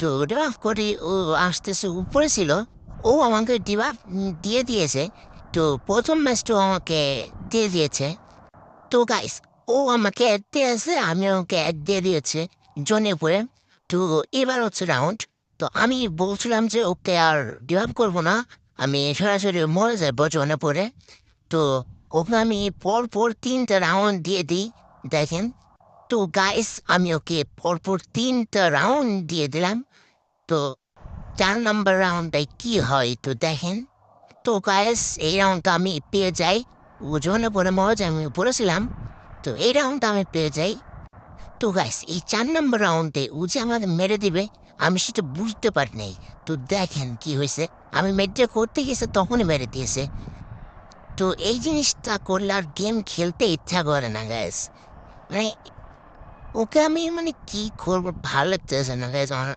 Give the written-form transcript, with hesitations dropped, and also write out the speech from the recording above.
তো ডিবাফ করে ও আসতেছে উপরে ছিল, ও আমাকে ডিবাফ দিয়ে দিয়েছে। তো প্রথম ম্যাচটা আমাকে দিয়ে দিয়েছে। তো গাইস, ও আমাকে অ্যাড দিয়েছে, আমি ওকে অ্যাড দিয়ে দিয়েছে জনে পড়ে। তো এবার হচ্ছে রাউন্ড। তো আমি বলছিলাম যে ওকে আর ডিভাইভ করবো না, আমি সরাসরি মরে যাবো জনে পড়ে। তো ওকে আমি পরপর 3টা রাউন্ড দিয়ে দিই। দেখেন, তো গাইস আমি ওকে পরপর 3টা রাউন্ড দিয়ে দিলাম। তো 4 নম্বর রাউন্ডটায় কি হয় তো দেখেন। তো গাইস এই রাউন্ডটা আমি পেয়ে যাই। ওজনে পরে মজা আমি পড়েছিলাম। তো এই রাউন্ডটা আমি পেয়ে যাই। তো গাইস এই 4 নম্বর রাউন্ডে ও যে আমাকে মেরে দিবে, আমি সেটা বুঝতে পারি নাই। তো দেখেন কি হয়েছে, আমি মেডটা করতে গেছে তখনই মেরে দিয়েছে। তো এই জিনিসটা করলে আর গেম খেলতে ইচ্ছা করে না গাইস। মানে ওকে আমি মানে কি করবো, ভালো লাগতেছে না গাইস আমার।